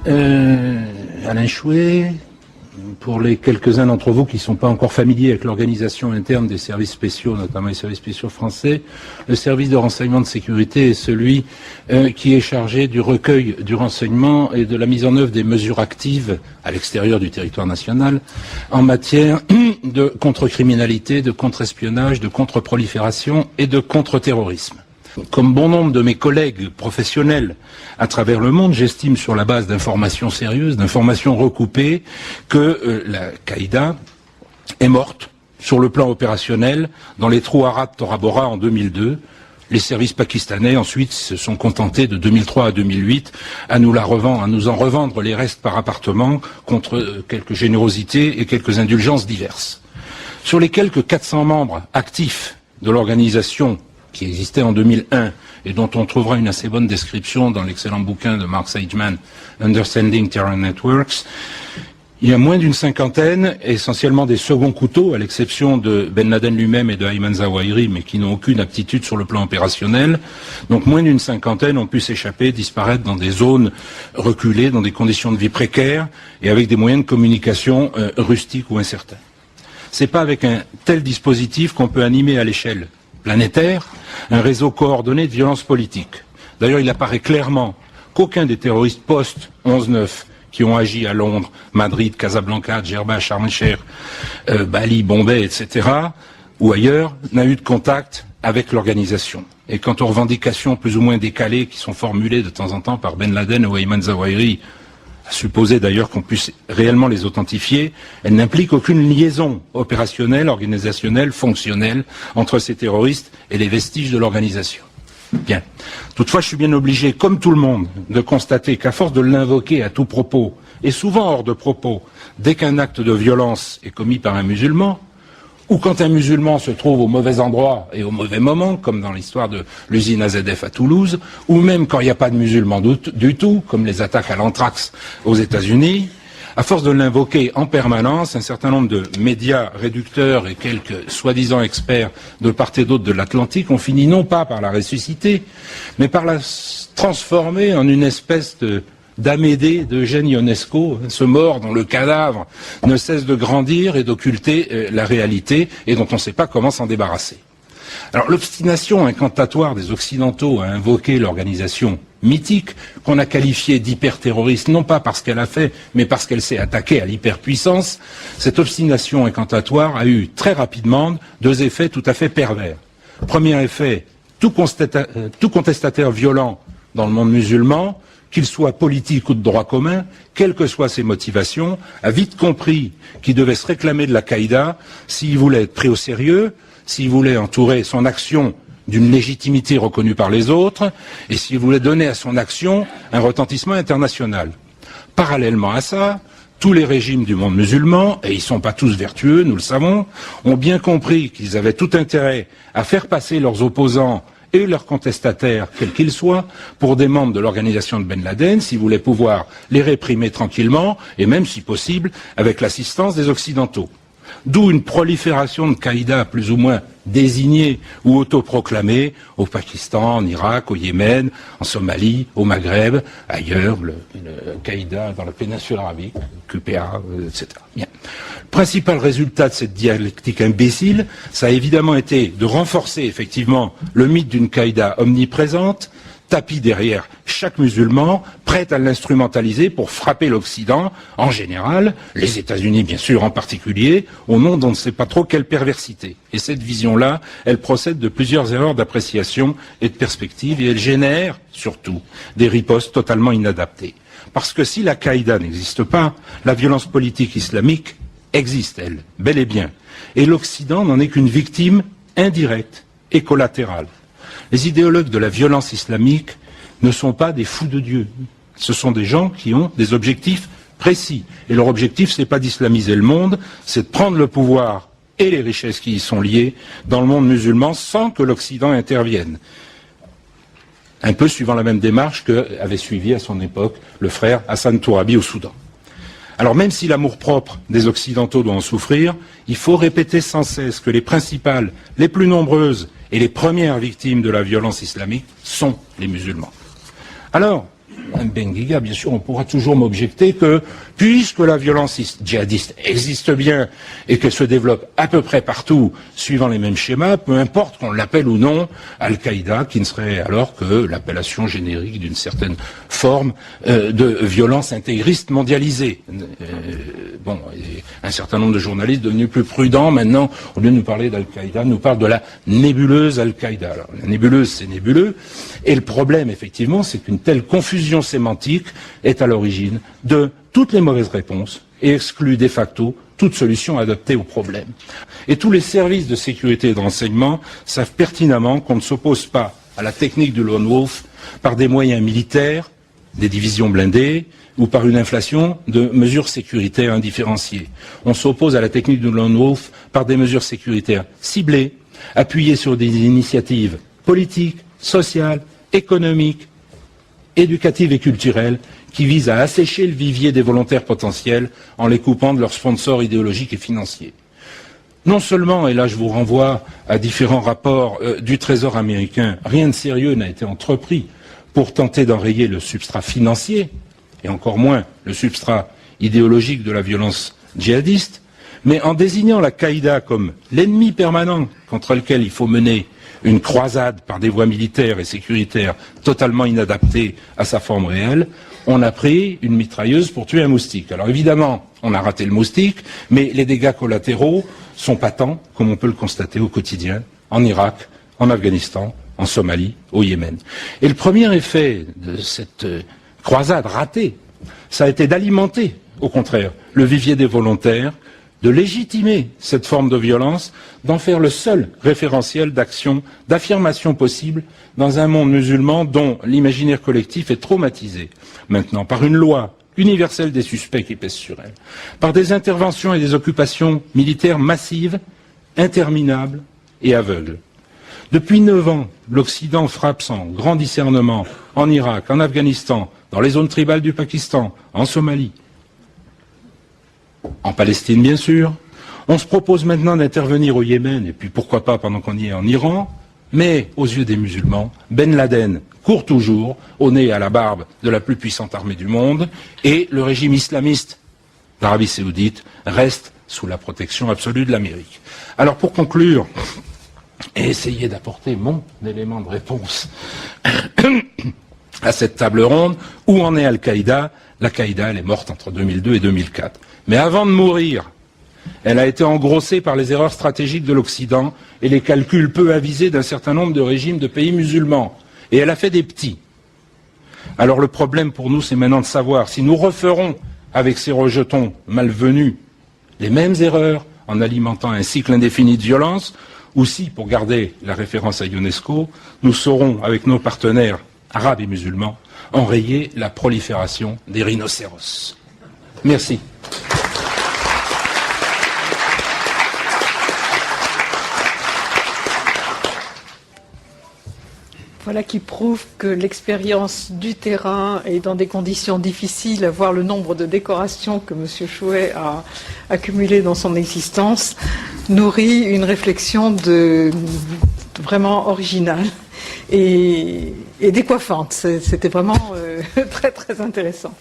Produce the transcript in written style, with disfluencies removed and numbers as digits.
Alain Chouet, pour les quelques-uns d'entre vous qui ne sont pas encore familiers avec l'organisation interne des services spéciaux, notamment les services spéciaux français, le service de renseignement de sécurité est celui qui est chargé du recueil du renseignement et de la mise en œuvre des mesures actives à l'extérieur du territoire national en matière de contre-criminalité, de contre-espionnage, de contre-prolifération et de contre-terrorisme. Comme bon nombre de mes collègues professionnels à travers le monde, j'estime sur la base d'informations sérieuses, d'informations recoupées, que la Qaïda est morte sur le plan opérationnel dans les trous arabes Tora Bora en 2002. Les services pakistanais ensuite se sont contentés de 2003 à 2008 à nous en revendre les restes par appartement contre quelques générosités et quelques indulgences diverses. Sur les quelques 400 membres actifs de l'organisation qui existait en 2001 et dont on trouvera une assez bonne description dans l'excellent bouquin de Mark Sageman, Understanding Terror Networks. Il y a moins d'une cinquantaine, essentiellement des seconds couteaux, à l'exception de Ben Laden lui-même et de Ayman Zawahiri, mais qui n'ont aucune aptitude sur le plan opérationnel. Donc moins d'une cinquantaine ont pu s'échapper, disparaître dans des zones reculées, dans des conditions de vie précaires et avec des moyens de communication rustiques ou incertains. C'est pas avec un tel dispositif qu'on peut animer à l'échelle planétaire un réseau coordonné de violence politique. D'ailleurs, il apparaît clairement qu'aucun des terroristes post-11/9 qui ont agi à Londres, Madrid, Casablanca, Djerba, Sharm el-Sheikh, Bali, Bombay, etc., ou ailleurs, n'a eu de contact avec l'organisation. Et quant aux revendications plus ou moins décalées qui sont formulées de temps en temps par Ben Laden ou Ayman Zawahiri, à supposer d'ailleurs qu'on puisse réellement les authentifier, elles n'impliquent aucune liaison opérationnelle, organisationnelle, fonctionnelle entre ces terroristes et les vestiges de l'organisation. Bien. Toutefois, je suis bien obligé, comme tout le monde, de constater qu'à force de l'invoquer à tout propos, et souvent hors de propos, dès qu'un acte de violence est commis par un musulman, ou quand un musulman se trouve au mauvais endroit et au mauvais moment, comme dans l'histoire de l'usine AZF à Toulouse, ou même quand il n'y a pas de musulmans du tout, comme les attaques à l'anthrax aux États-Unis, à force de l'invoquer en permanence, un certain nombre de médias réducteurs et quelques soi-disant experts de part et d'autre de l'Atlantique ont fini non pas par la ressusciter, mais par la transformer en une espèce d'Amédée d'Eugène Ionesco, ce mort dont le cadavre ne cesse de grandir et d'occulter la réalité et dont on ne sait pas comment s'en débarrasser. Alors l'obstination incantatoire des Occidentaux à invoquer l'organisation mythique qu'on a qualifiée d'hyperterroriste, non pas parce qu'elle a fait, mais parce qu'elle s'est attaquée à l'hyperpuissance, cette obstination incantatoire a eu très rapidement deux effets tout à fait pervers. Premier effet, tout contestataire violent dans le monde musulman, qu'il soit politique ou de droit commun, quelles que soient ses motivations, a vite compris qu'il devait se réclamer de la Qaïda s'il voulait être pris au sérieux, s'il voulait entourer son action d'une légitimité reconnue par les autres, et s'il voulait donner à son action un retentissement international. Parallèlement à ça, tous les régimes du monde musulman, et ils ne sont pas tous vertueux, nous le savons, ont bien compris qu'ils avaient tout intérêt à faire passer leurs opposants et leurs contestataires, quels qu'ils soient, pour des membres de l'organisation de Ben Laden, s'ils voulaient pouvoir les réprimer tranquillement, et même, si possible, avec l'assistance des Occidentaux. D'où une prolifération de Qaïda plus ou moins désignée ou autoproclamée au Pakistan, en Irak, au Yémen, en Somalie, au Maghreb, ailleurs, le Qaïda dans la péninsule arabique, QPA, etc. Bien. Le principal résultat de cette dialectique imbécile, ça a évidemment été de renforcer effectivement le mythe d'une Qaïda omniprésente, tapis derrière chaque musulman, prête à l'instrumentaliser pour frapper l'Occident, en général, les États-Unis bien sûr en particulier, au nom d'on ne sait pas trop quelle perversité. Et cette vision-là, elle procède de plusieurs erreurs d'appréciation et de perspective, et elle génère, surtout, des ripostes totalement inadaptées. Parce que si la Qaïda n'existe pas, la violence politique islamique existe, elle, bel et bien. Et l'Occident n'en est qu'une victime indirecte et collatérale. Les idéologues de la violence islamique ne sont pas des fous de Dieu. Ce sont des gens qui ont des objectifs précis. Et leur objectif, c'est pas d'islamiser le monde, c'est de prendre le pouvoir et les richesses qui y sont liées dans le monde musulman sans que l'Occident intervienne. Un peu suivant la même démarche qu'avait suivi à son époque le frère Hassan Tourabi au Soudan. Alors même si l'amour-propre des Occidentaux doit en souffrir, il faut répéter sans cesse que les principales, les plus nombreuses et les premières victimes de la violence islamique sont les musulmans. Alors, Benguiga, bien sûr, on pourra toujours m'objecter que, puisque la violence djihadiste existe bien et qu'elle se développe à peu près partout suivant les mêmes schémas, peu importe qu'on l'appelle ou non Al-Qaïda, qui ne serait alors que l'appellation générique d'une certaine forme de violence intégriste mondialisée. Bon, et un certain nombre de journalistes devenus plus prudents maintenant, au lieu de nous parler d'Al-Qaïda, nous parlent de la nébuleuse Al-Qaïda. Alors, la nébuleuse, c'est nébuleux, et le problème, effectivement, c'est qu'une telle confusion sémantique est à l'origine de toutes les mauvaises réponses et exclut de facto toute solution adaptée au problème. Et tous les services de sécurité et de renseignement savent pertinemment qu'on ne s'oppose pas à la technique du lone wolf par des moyens militaires, des divisions blindées, ou par une inflation de mesures sécuritaires indifférenciées. On s'oppose à la technique du lone wolf par des mesures sécuritaires ciblées, appuyées sur des initiatives politiques, sociales, économiques, éducatives et culturelles qui visent à assécher le vivier des volontaires potentiels en les coupant de leurs sponsors idéologiques et financiers. Non seulement, et là je vous renvoie à différents rapports du Trésor américain, rien de sérieux n'a été entrepris pour tenter d'enrayer le substrat financier, et encore moins le substrat idéologique de la violence djihadiste, mais en désignant la Qaïda comme l'ennemi permanent contre lequel il faut mener une croisade par des voies militaires et sécuritaires totalement inadaptées à sa forme réelle, on a pris une mitrailleuse pour tuer un moustique. Alors évidemment, on a raté le moustique, mais les dégâts collatéraux sont patents, comme on peut le constater au quotidien, en Irak, en Afghanistan, en Somalie, au Yémen. Et le premier effet de cette croisade ratée, ça a été d'alimenter, au contraire, le vivier des volontaires, de légitimer cette forme de violence, d'en faire le seul référentiel d'action, d'affirmation possible dans un monde musulman dont l'imaginaire collectif est traumatisé maintenant par une loi universelle des suspects qui pèse sur elle, par des interventions et des occupations militaires massives, interminables et aveugles. Depuis 9 ans, l'Occident frappe sans grand discernement en Irak, en Afghanistan, dans les zones tribales du Pakistan, en Somalie, en Palestine bien sûr. On se propose maintenant d'intervenir au Yémen, et puis pourquoi pas pendant qu'on y est en Iran, mais aux yeux des musulmans, Ben Laden court toujours au nez et à la barbe de la plus puissante armée du monde, et le régime islamiste d'Arabie Saoudite reste sous la protection absolue de l'Amérique. Alors pour conclure, et essayer d'apporter mon élément de réponse à cette table ronde, où en est Al-Qaïda? L'Al-Qaïda, elle est morte entre 2002 et 2004. Mais avant de mourir, elle a été engrossée par les erreurs stratégiques de l'Occident et les calculs peu avisés d'un certain nombre de régimes de pays musulmans. Et elle a fait des petits. Alors le problème pour nous, c'est maintenant de savoir si nous referons avec ces rejetons malvenus les mêmes erreurs en alimentant un cycle indéfini de violence, ou si, pour garder la référence à UNESCO, nous saurons, avec nos partenaires arabes et musulmans, enrayer la prolifération des rhinocéros. Merci. Voilà qui prouve que l'expérience du terrain et dans des conditions difficiles, voir le nombre de décorations que M. Chouet a accumulées dans son existence, nourrit une réflexion vraiment originale et décoiffante. C'était vraiment très très intéressant.